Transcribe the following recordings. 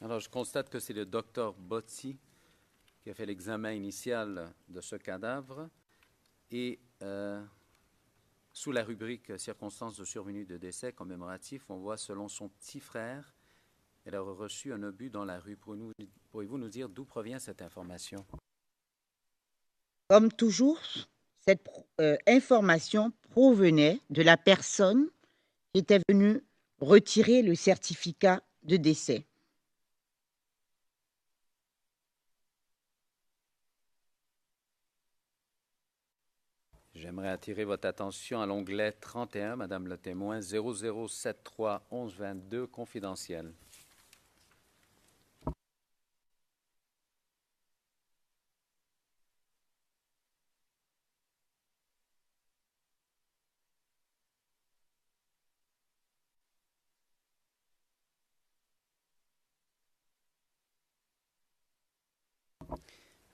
Alors, je constate que c'est le docteur Botti qui a fait l'examen initial de ce cadavre et sous la rubrique circonstances de survenue de décès commémoratif, on voit selon son petit frère, elle aurait reçu un obus dans la rue. Pourriez-vous nous dire d'où provient cette information? Comme toujours, cette information provenait de la personne qui était venue retirer le certificat de décès. J'aimerais attirer votre attention à l'onglet 31, Madame le témoin, 0073 1122, confidentiel.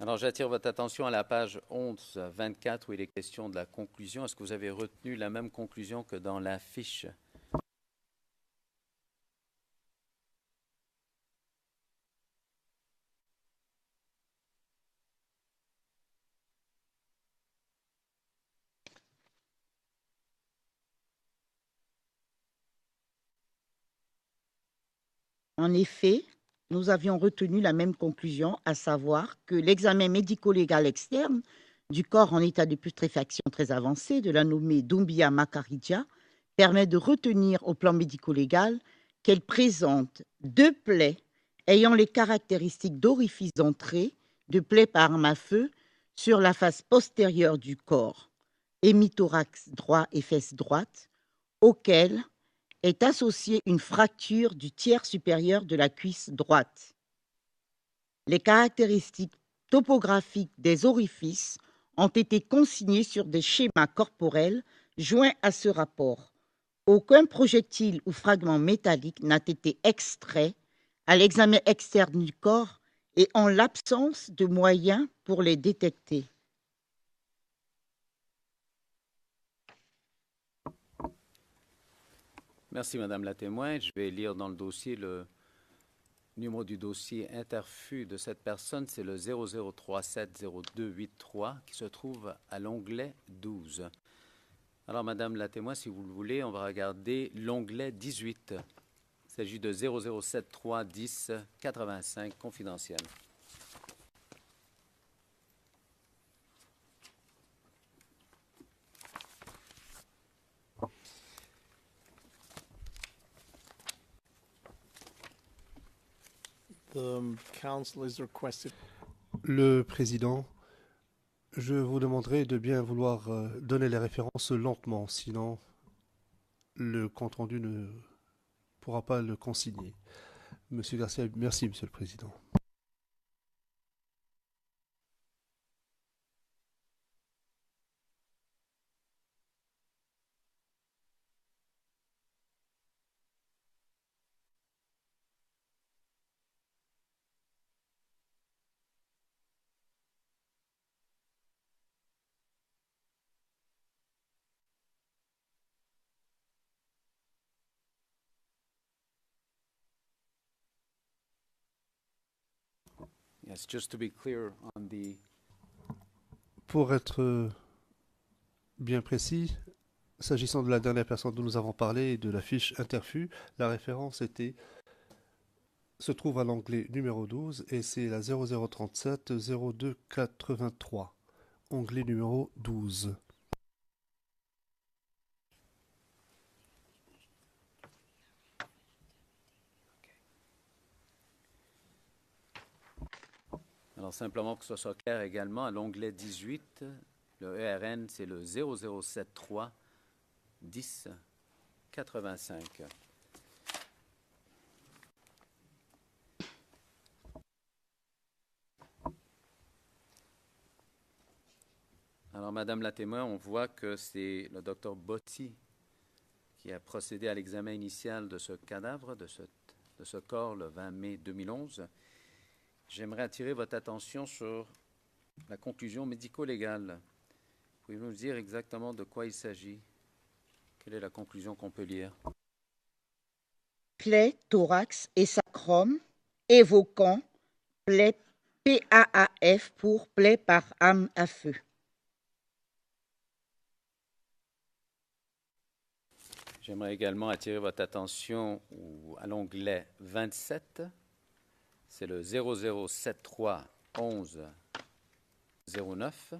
Alors, j'attire votre attention à la page 1124 où il est question de la conclusion. Est-ce que vous avez retenu la même conclusion que dans la fiche? En effet, nous avions retenu la même conclusion, à savoir que l'examen médico-légal externe du corps en état de putréfaction très avancé de la nommée Doumbia Makaridja permet de retenir au plan médico-légal qu'elle présente 2 plaies ayant les caractéristiques d'orifices d'entrée, de plaies par arme à feu sur la face postérieure du corps, hémithorax droit et fesse droite, auxquelles est associée une fracture du tiers supérieur de la cuisse droite. Les caractéristiques topographiques des orifices ont été consignées sur des schémas corporels joints à ce rapport. Aucun projectile ou fragment métallique n'a été extrait à l'examen externe du corps et en l'absence de moyens pour les détecter. Merci, Madame la témoin. Je vais lire dans le dossier le numéro du dossier interfus de cette personne. C'est le 00370283 qui se trouve à l'onglet 12. Alors, Madame la témoin, si vous le voulez, on va regarder l'onglet 18. Il s'agit de 00731085 confidentiel. Le président, je vous demanderai de bien vouloir donner les références lentement, sinon le compte-rendu ne pourra pas le consigner. Monsieur Garcia, merci, Monsieur le Président. Yes, just to be clear on the... Pour être bien précis, s'agissant de la dernière personne dont nous avons parlé et de la fiche interfus, la référence se trouve à l'onglet numéro 12 et c'est la 0037 0283, onglet numéro 12. Alors, simplement que ce soit clair également, à l'onglet 18, le ERN, c'est le 0073 10 85. Alors, Madame la témoin, on voit que c'est le docteur Botti qui a procédé à l'examen initial de ce cadavre, de ce corps, le 20 mai 2011. J'aimerais attirer votre attention sur la conclusion médico-légale. Pouvez-vous nous dire exactement de quoi il s'agit? Quelle est la conclusion qu'on peut lire? Plaie, thorax et sacrum évoquant plaie PAAF pour plaie par arme à feu. J'aimerais également attirer votre attention à l'onglet 27. C'est le 0073 11 09.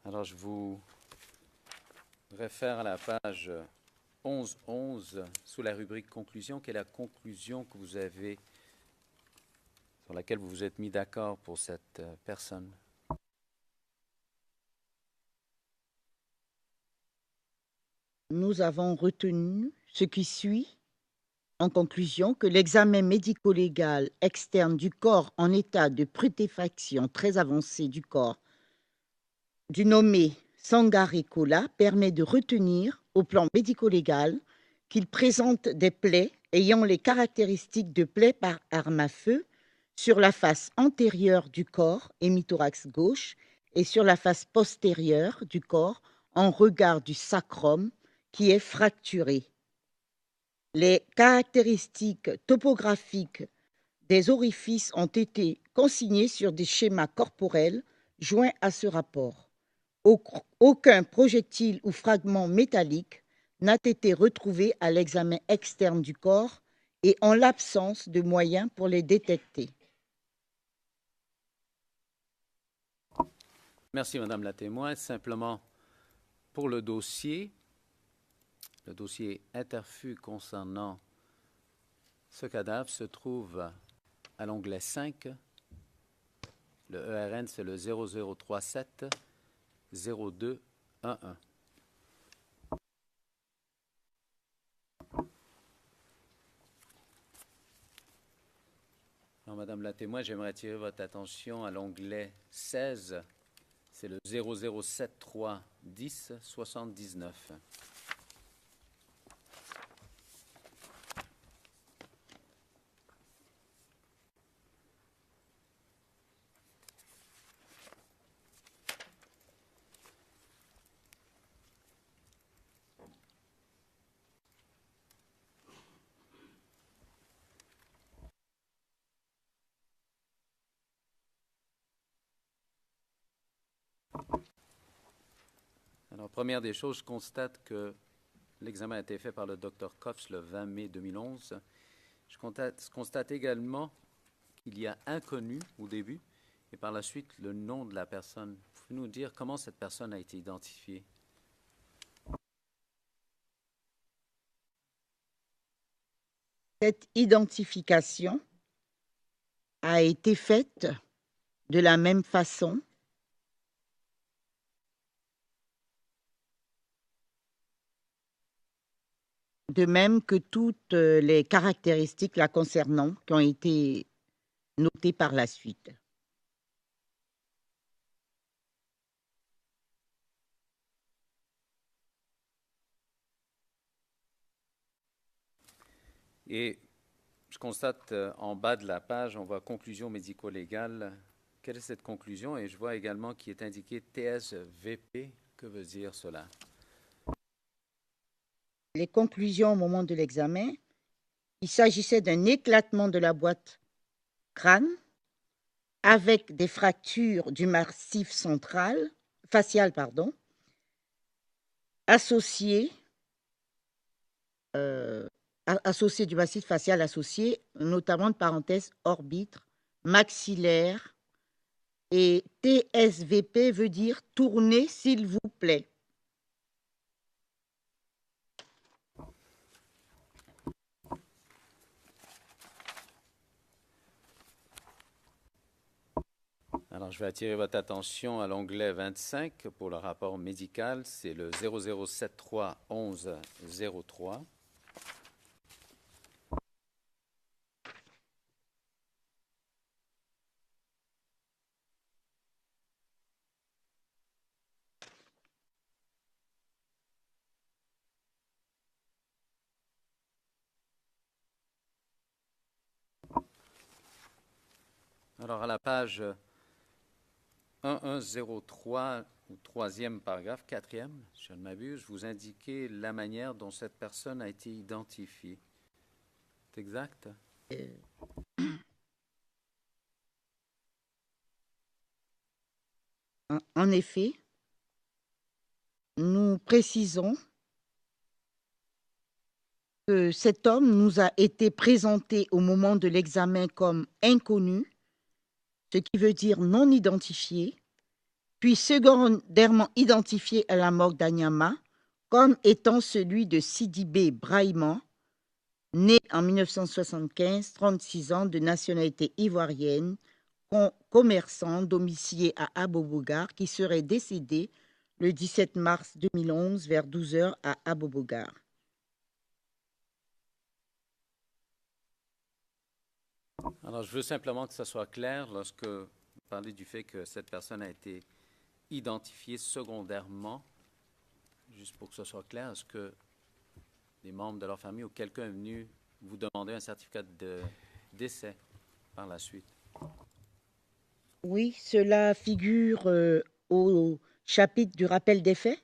Alors, je vous réfère à la page 11.11 sous la rubrique conclusion, qui est la conclusion que vous avez, sur laquelle vous vous êtes mis d'accord pour cette personne. Nous avons retenu ce qui suit en conclusion que l'examen médico-légal externe du corps en état de putréfaction très avancée du corps du nommé Sangaré Kola permet de retenir au plan médico-légal qu'il présente des plaies ayant les caractéristiques de plaies par arme à feu sur la face antérieure du corps, hémithorax gauche, et sur la face postérieure du corps en regard du sacrum qui est fracturé. Les caractéristiques topographiques des orifices ont été consignées sur des schémas corporels joints à ce rapport. Aucun projectile ou fragment métallique n'a été retrouvé à l'examen externe du corps et en l'absence de moyens pour les détecter. Merci, Madame la témoin. Simplement, pour le dossier interfus concernant ce cadavre se trouve à l'onglet 5. Le ERN, c'est le 0037 0211. Alors, Madame la témoin, j'aimerais attirer votre attention à l'onglet 16. C'est le 0073 10 79. Alors, première des choses, je constate que l'examen a été fait par le Dr Coffs le 20 mai 2011. Je constate également qu'il y a inconnu au début et par la suite le nom de la personne. Pouvez-vous nous dire comment cette personne a été identifiée? Cette identification a été faite de la même façon de même que toutes les caractéristiques la concernant qui ont été notées par la suite. Et je constate en bas de la page, on voit conclusion médico-légale. Quelle est cette conclusion? Et je vois également qu'il est indiqué TSVP. Que veut dire cela? Les conclusions au moment de l'examen, il s'agissait d'un éclatement de la boîte crâne avec des fractures du massif facial, associées du massif facial associé, notamment de parenthèse orbitre, maxillaire, et TSVP veut dire tournez s'il vous plaît. Alors, je vais attirer votre attention à l'onglet 25 pour le rapport médical. C'est le 0073 11 03. Alors, à la page 1103, au troisième paragraphe, quatrième, si je ne m'abuse, vous indiquez la manière dont cette personne a été identifiée. C'est exact? En effet, nous précisons que cet homme nous a été présenté au moment de l'examen comme inconnu, ce qui veut dire non identifié, puis secondairement identifié à la morgue d'Anyama comme étant celui de Sidibé Brahima, né en 1975, 36 ans, de nationalité ivoirienne, commerçant domicilié à Abobogar, qui serait décédé le 17 mars 2011 vers 12 heures à Abobogar. Alors, je veux simplement que ça soit clair lorsque vous parlez du fait que cette personne a été identifiée secondairement, juste pour que ce soit clair, est-ce que les membres de leur famille ou quelqu'un est venu vous demander un certificat de décès par la suite? Oui, cela figure au chapitre du rappel des faits.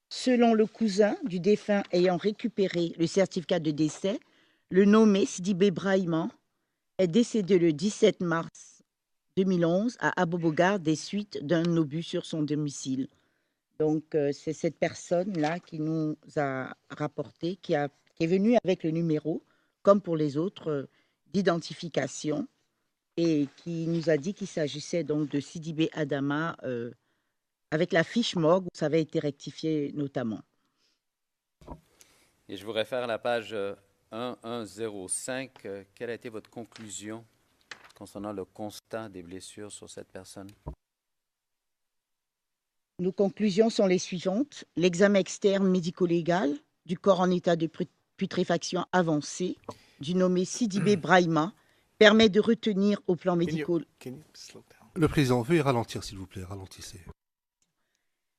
Selon le cousin du défunt ayant récupéré le certificat de décès, le nommé Sidibé Brahima est décédé le 17 mars 2011 à Abobogar des suites d'un obus sur son domicile. Donc, c'est cette personne-là qui nous a rapporté, qui est venue avec le numéro, comme pour les autres, d'identification, et qui nous a dit qu'il s'agissait donc de Sidibé Adama, avec la fiche morgue où ça avait été rectifié notamment. Et je vous réfère à la page 1105. Quelle a été votre conclusion concernant le constat des blessures sur cette personne? Nos conclusions sont les suivantes. L'examen externe médico-légal du corps en état de putréfaction avancée, du nommé Sidibé Brahima, permet de retenir au plan médical. Le président, veuillez ralentir, s'il vous plaît, ralentissez.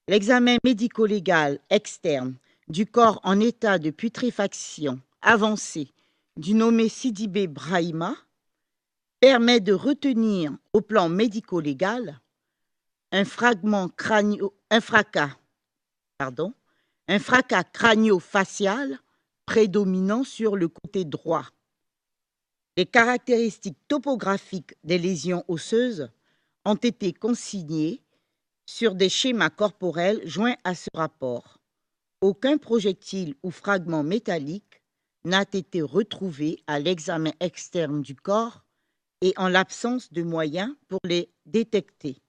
L'examen médico-légal externe du corps en état de putréfaction avancée, du nommé Sidibé Brahima, permet de retenir au plan médico-légal un fracas crânio-facial prédominant sur le côté droit. Les caractéristiques topographiques des lésions osseuses ont été consignées sur des schémas corporels joints à ce rapport. Aucun projectile ou fragment métallique n'a été retrouvé à l'examen externe du corps et en l'absence de moyens pour les détecter.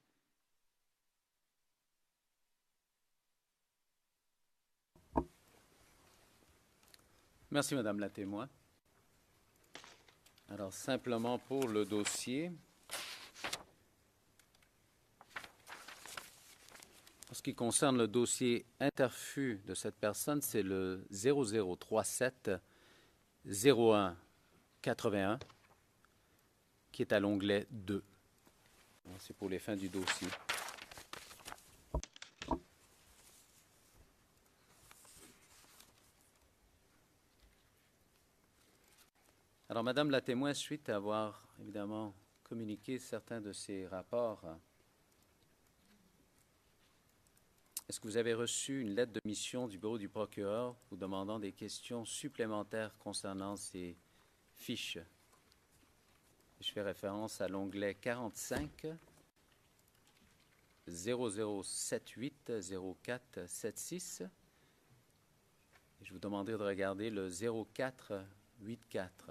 Merci, Madame la témoin. Alors, simplement pour le dossier, en ce qui concerne le dossier interfus de cette personne, c'est le 0037 01 81 qui est à l'onglet 2. C'est pour les fins du dossier. Alors, Madame la témoin, suite à avoir évidemment communiqué certains de ces rapports, est-ce que vous avez reçu une lettre de mission du bureau du procureur vous demandant des questions supplémentaires concernant ces fiches? Je fais référence à l'onglet 45 0078 0476. Je vous demanderai de regarder le 0484.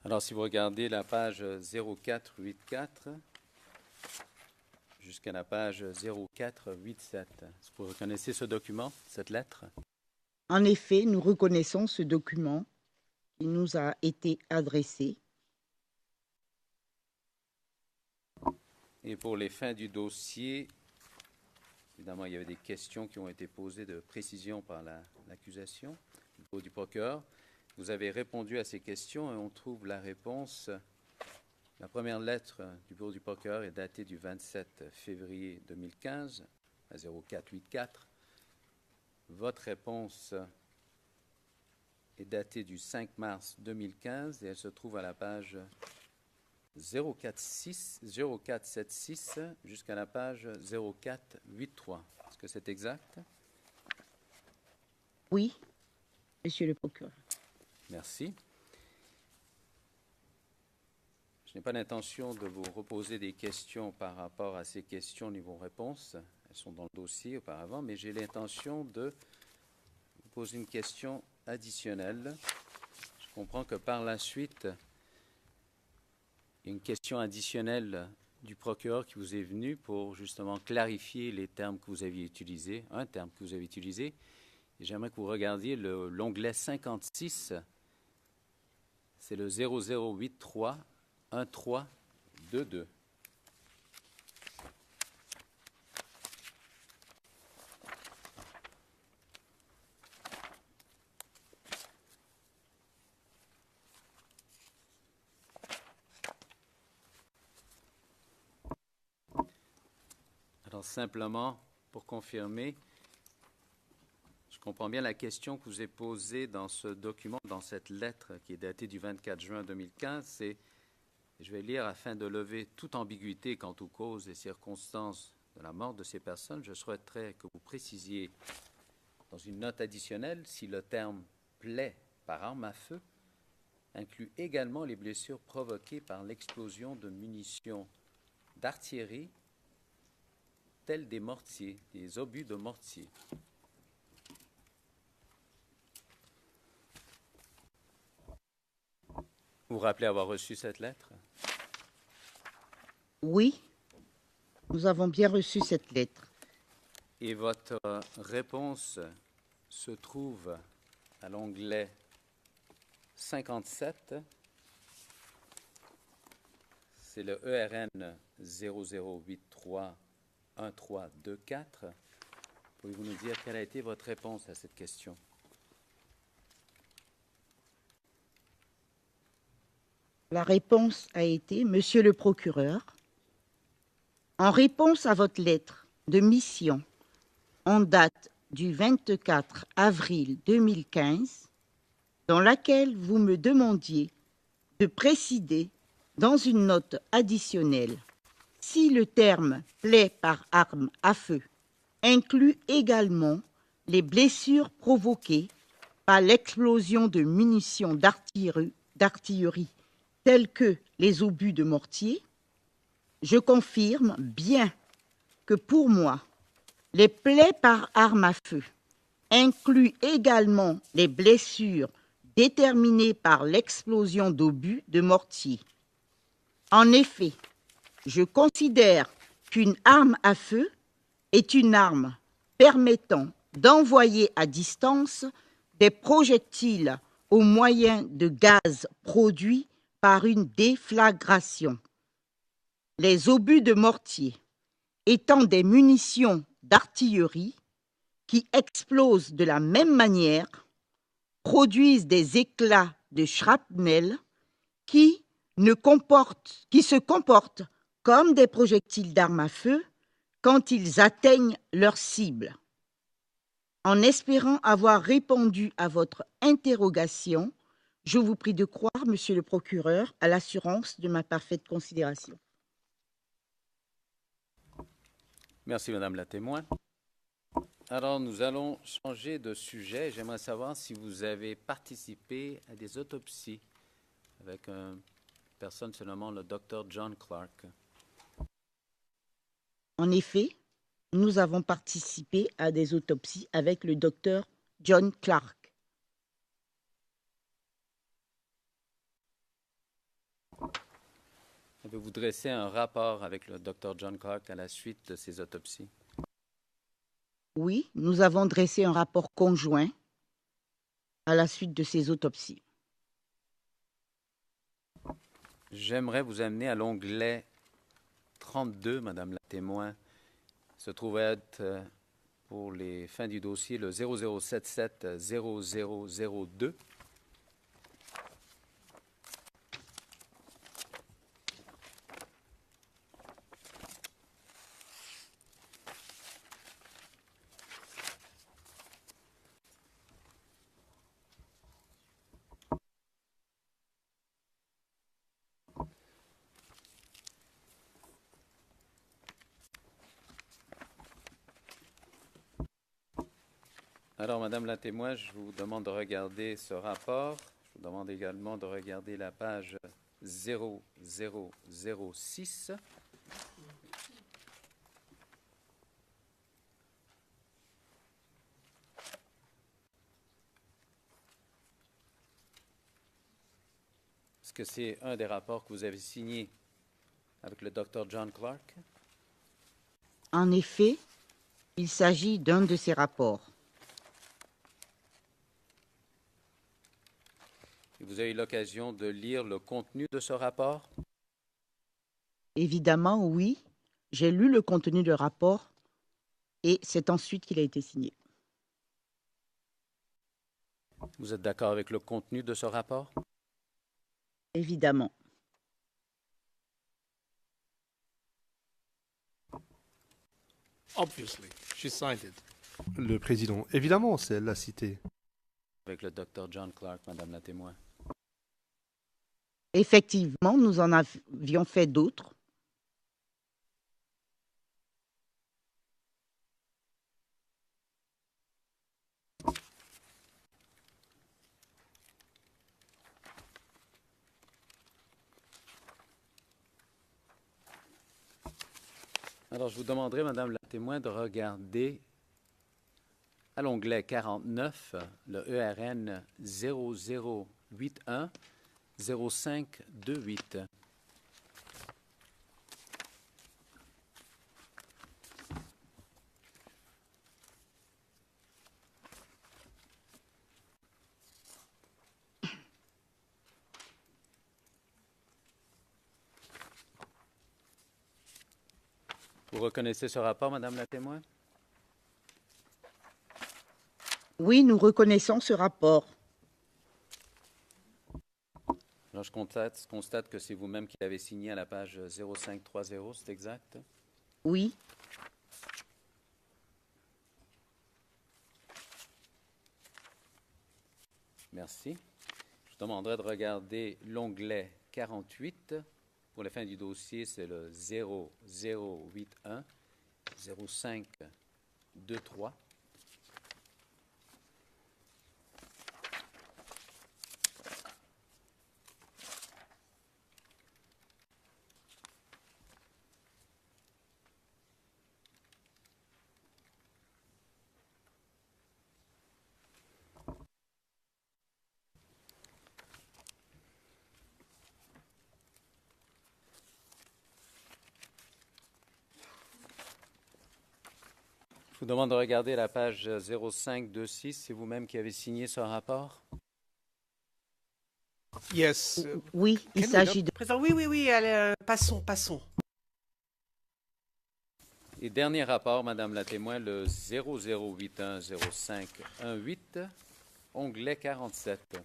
Alors, si vous regardez la page 0484 jusqu'à la page 0487, est-ce que vous reconnaissez ce document, cette lettre? En effet, nous reconnaissons ce document qui nous a été adressé. Et pour les fins du dossier, Évidemment, il y avait des questions qui ont été posées de précision par l'accusation au niveau du procureur. Vous avez répondu à ces questions et on trouve la réponse. La première lettre du bureau du procureur est datée du 27 février 2015 à 0484. Votre réponse est datée du 5 mars 2015 et elle se trouve à la page 0476 jusqu'à la page 0483. Est-ce que c'est exact? Oui, monsieur le procureur. Merci. Je n'ai pas l'intention de vous reposer des questions par rapport à ces questions niveau réponse. Elles sont dans le dossier auparavant, mais j'ai l'intention de vous poser une question additionnelle. Je comprends que par la suite, il y a une question additionnelle du procureur qui vous est venue pour justement clarifier les termes que vous aviez utilisés, un terme que vous avez utilisé. Et j'aimerais que vous regardiez l'onglet 56. C'est le 0083 1322. Alors simplement, pour confirmer, je comprends bien la question que vous avez posée dans ce document, dans cette lettre qui est datée du 24 juin 2015, c'est, je vais lire, afin de lever toute ambiguïté quant aux causes et circonstances de la mort de ces personnes, je souhaiterais que vous précisiez dans une note additionnelle si le terme plaie par arme à feu inclut également les blessures provoquées par l'explosion de munitions d'artillerie tels des mortiers, des obus de mortier. Vous vous rappelez avoir reçu cette lettre? Oui, nous avons bien reçu cette lettre. Et votre réponse se trouve à l'onglet 57. C'est le ERN 00831324. Pouvez-vous nous dire quelle a été votre réponse à cette question? La réponse a été, monsieur le procureur, en réponse à votre lettre de mission en date du 24 avril 2015, dans laquelle vous me demandiez de préciser dans une note additionnelle si le terme « plaie par arme à feu » inclut également les blessures provoquées par l'explosion de munitions d'artillerie telles que les obus de mortier, je confirme bien que pour moi, les plaies par arme à feu incluent également les blessures déterminées par l'explosion d'obus de mortier. En effet, je considère qu'une arme à feu est une arme permettant d'envoyer à distance des projectiles au moyen de gaz produits par une déflagration. Les obus de mortier étant des munitions d'artillerie qui explosent de la même manière, produisent des éclats de shrapnel qui se comportent comme des projectiles d'armes à feu quand ils atteignent leur cible. En espérant avoir répondu à votre interrogation, je vous prie de croire, monsieur le procureur, à l'assurance de ma parfaite considération. Merci, Madame la témoin. Alors, nous allons changer de sujet. J'aimerais savoir si vous avez participé à des autopsies avec une personne se nommant le Dr. John Clark. En effet, nous avons participé à des autopsies avec le docteur John Clark. Avez-vous dressé un rapport avec le Dr. John Clark à la suite de ces autopsies? Oui, nous avons dressé un rapport conjoint à la suite de ces autopsies. J'aimerais vous amener à l'onglet 32, Madame la témoin, se trouve être pour les fins du dossier le 0077-0002. Alors, Madame la témoin, je vous demande de regarder ce rapport. Je vous demande également de regarder la page 0006. Est-ce que c'est un des rapports que vous avez signé avec le Dr. John Clark? En effet, il s'agit d'un de ces rapports. Vous avez eu l'occasion de lire le contenu de ce rapport? Évidemment, oui, j'ai lu le contenu du rapport et c'est ensuite qu'il a été signé. Vous êtes d'accord avec le contenu de ce rapport? Évidemment. Obviously, she signed it. Le président, évidemment, c'est elle l'a cité. Avec le Dr. John Clark, Madame la témoin. Effectivement, nous en avions fait d'autres. Alors, je vous demanderai, Madame la témoin, de regarder à l'onglet 49, le ERN 0081 0528. Vous reconnaissez ce rapport, Madame la témoin? Oui, nous reconnaissons ce rapport. Alors, je constate que c'est vous-même qui l'avez signé à la page 0530, c'est exact? Oui, Merci. Je vous demanderai de regarder l'onglet 48. Pour la fin du dossier, c'est le 0081 0523. Je vous demande de regarder la page 0526. C'est vous-même qui avez signé ce rapport? Yes. oui, il s'agit de... Président, oui, allez, passons. Et dernier rapport, Madame la témoin, le 0081 0518, onglet 47.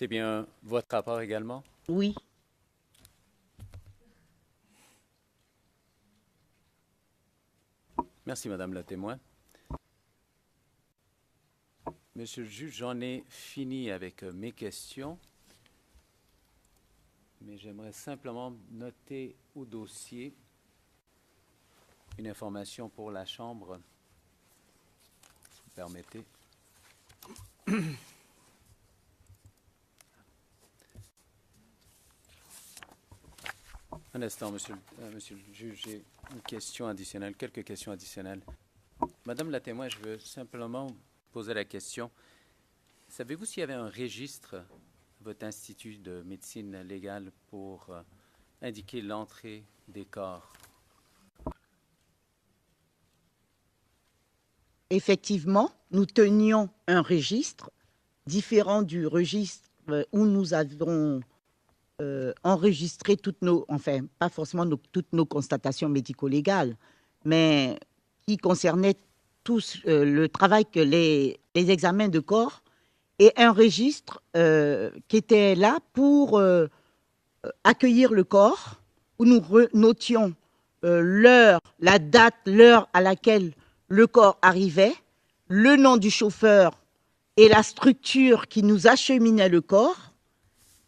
C'est bien votre rapport également? Oui, Merci, Madame la témoin. Monsieur le juge, j'en ai fini avec mes questions, mais j'aimerais simplement noter au dossier une information pour la Chambre, si vous permettez. Un instant, monsieur le juge, j'ai une question additionnelle, quelques questions additionnelles. Madame la témoin, je veux simplement poser la question. Savez-vous s'il y avait un registre à votre institut de médecine légale pour indiquer l'entrée des corps? Effectivement, nous tenions un registre différent du registre où nous avons enregistré toutes nos, enfin, pas forcément toutes nos constatations médico-légales, mais qui concernait tous le travail que les examens de corps et un registre qui était là pour accueillir le corps, où nous notions la date, l'heure à laquelle le corps arrivait, le nom du chauffeur et la structure qui nous acheminait le corps,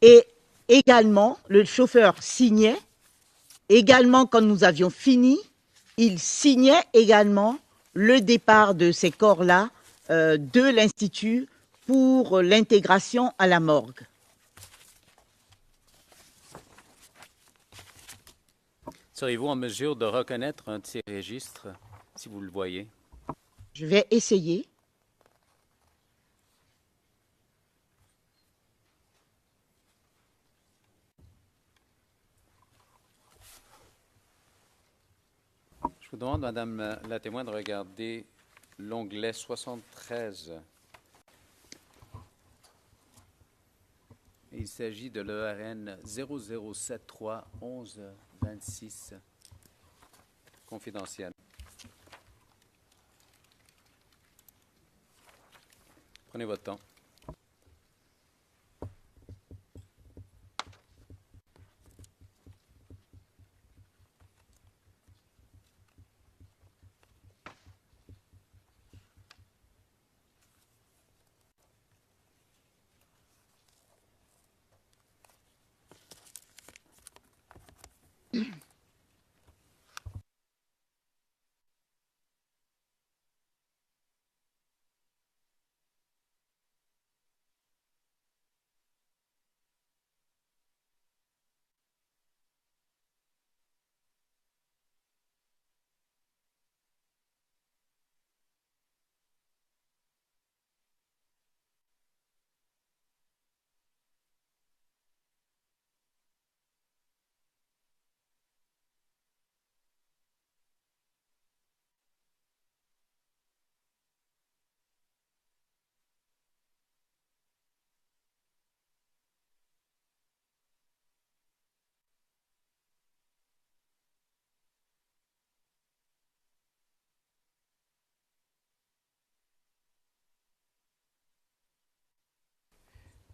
et également, le chauffeur signait, également quand nous avions fini, il signait également le départ de ces corps-là de l'Institut pour l'intégration à la morgue. Seriez-vous en mesure de reconnaître un de ces registres, si vous le voyez? Je vais essayer. Je vous demande, Madame la témoin, de regarder l'onglet 73. Il s'agit de l'ERN 00731126, confidentiel. Prenez votre temps.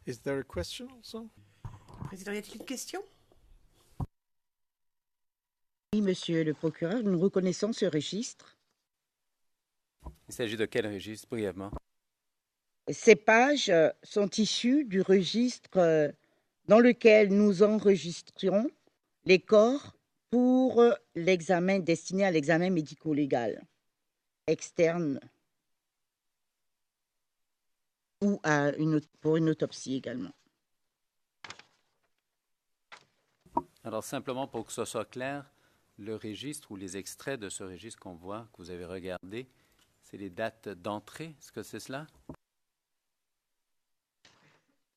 Is there a question also? Président, y a-t-il une question? Oui, monsieur le procureur, nous reconnaissons ce registre. Il s'agit de quel registre, brièvement? Ces pages sont issues du registre dans lequel nous enregistrions les corps pour l'examen destiné à l'examen médico-légal externe ou pour une autopsie également. Alors, simplement pour que ce soit clair, le registre ou les extraits de ce registre qu'on voit, que vous avez regardé, c'est les dates d'entrée. Est-ce que c'est cela?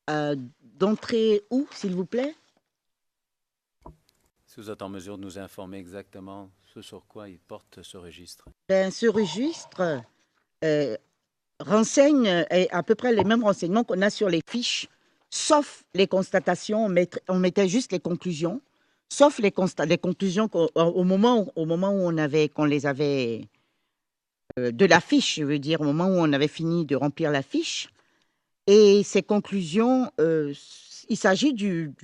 D'entrée où, s'il vous plaît? Si vous êtes en mesure de nous informer exactement ce sur quoi il porte ce registre. Ce registre renseigne à peu près les mêmes renseignements qu'on a sur les fiches, sauf les constatations, on mettait juste les conclusions, sauf les conclusions au moment où qu'on les avait de la fiche, je veux dire, au moment où on avait fini de remplir la fiche. Et ces conclusions, il s'agit du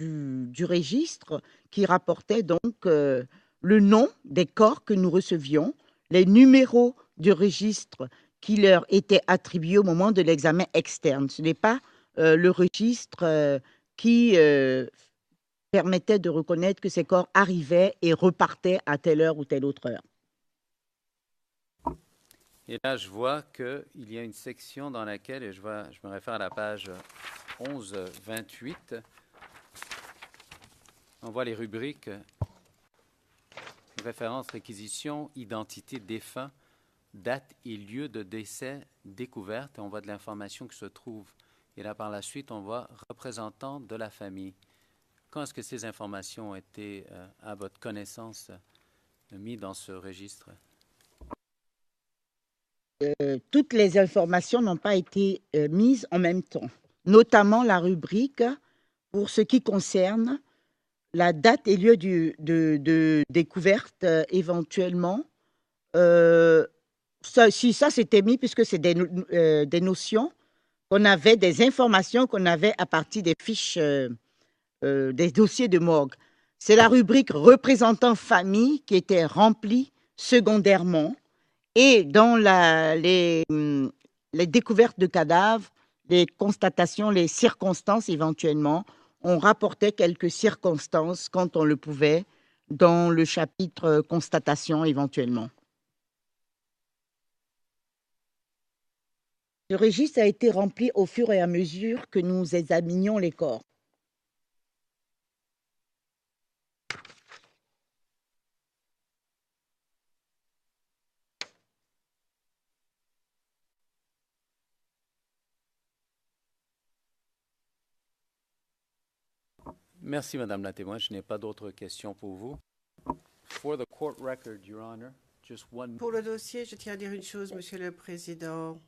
registre qui rapportait donc le nom des corps que nous recevions, les numéros du registre qui leur étaient attribués au moment de l'examen externe. Ce n'est pas le registre qui permettait de reconnaître que ces corps arrivaient et repartaient à telle heure ou telle autre heure. Et là, je vois qu'il y a une section dans laquelle, et je me réfère à la page 1128, on voit les rubriques référence, réquisition, identité, défunt, date et lieu de décès découverte, et on voit de l'information qui se trouve. Et là, par la suite, on voit représentant de la famille. Quand est-ce que ces informations ont été, à votre connaissance, mises dans ce registre? Toutes les informations n'ont pas été mises en même temps, notamment la rubrique pour ce qui concerne la date et lieu de découverte éventuellement. Ça c'était mis puisque c'est des notions qu'on avait, des informations qu'on avait à partir des fiches, des dossiers de morgue. C'est la rubrique représentant famille qui était remplie secondairement. Et dans les découvertes de cadavres, les constatations, les circonstances éventuellement, on rapportait quelques circonstances quand on le pouvait dans le chapitre constatation éventuellement. Ce registre a été rempli au fur et à mesure que nous examinions les corps. Merci, Madame la témoin. Je n'ai pas d'autres questions pour vous. For the court record, Your Honor, just one... Pour le dossier, je tiens à dire une chose, Monsieur le Président.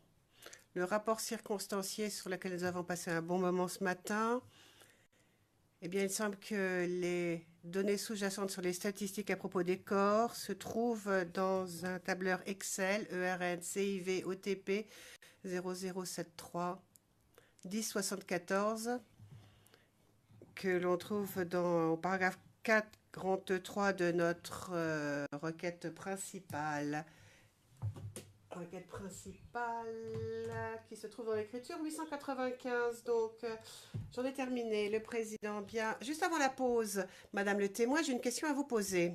Le rapport circonstancié sur lequel nous avons passé un bon moment ce matin, eh bien, il semble que les données sous-jacentes sur les statistiques à propos des corps se trouvent dans un tableur Excel ERN CIV OTP 0073 1074 que l'on trouve au paragraphe 4, grand 3 de notre requête principale. Requête principale qui se trouve dans l'écriture 895. Donc, j'en ai terminé. Le Président, bien. Juste avant la pause, Madame le témoin, j'ai une question à vous poser.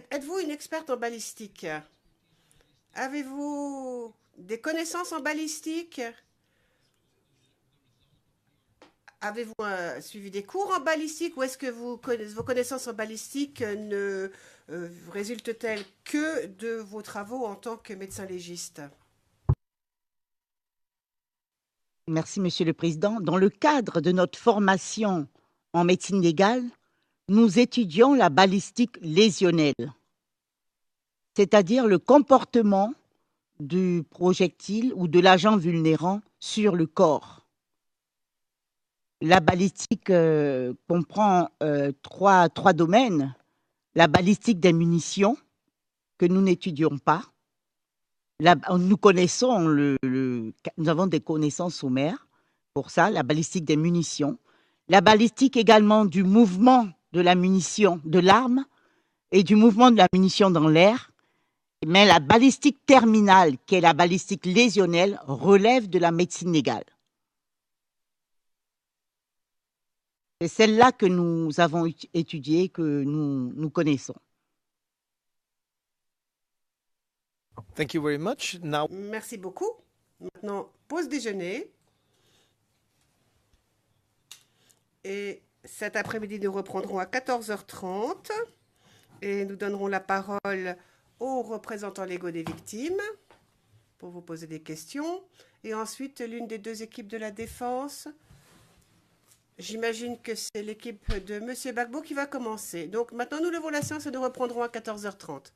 Êtes-vous une experte en balistique? Avez-vous des connaissances en balistique? Avez-vous suivi des cours en balistique ou est-ce que vos connaissances en balistique ne résultent-elles que de vos travaux en tant que médecin légiste? Merci, Monsieur le Président. Dans le cadre de notre formation en médecine légale, nous étudions la balistique lésionnelle, c'est-à-dire le comportement du projectile ou de l'agent vulnérant sur le corps. La balistique comprend trois domaines. La balistique des munitions, que nous n'étudions pas. Nous connaissons, nous avons des connaissances sommaires pour ça, la balistique des munitions. La balistique également du mouvement de la munition, de l'arme, et du mouvement de la munition dans l'air. Mais la balistique terminale, qui est la balistique lésionnelle, relève de la médecine légale. C'est celle-là que nous avons étudiée, que nous connaissons. Thank you very much. Now, Merci beaucoup. Maintenant, pause déjeuner. Et cet après-midi, nous reprendrons à 14h30 et nous donnerons la parole aux représentants légaux des victimes pour vous poser des questions. Et ensuite, l'une des deux équipes de la défense. J'imagine que c'est l'équipe de M. Bagbo qui va commencer. Donc maintenant, nous levons la séance et nous reprendrons à 14h30.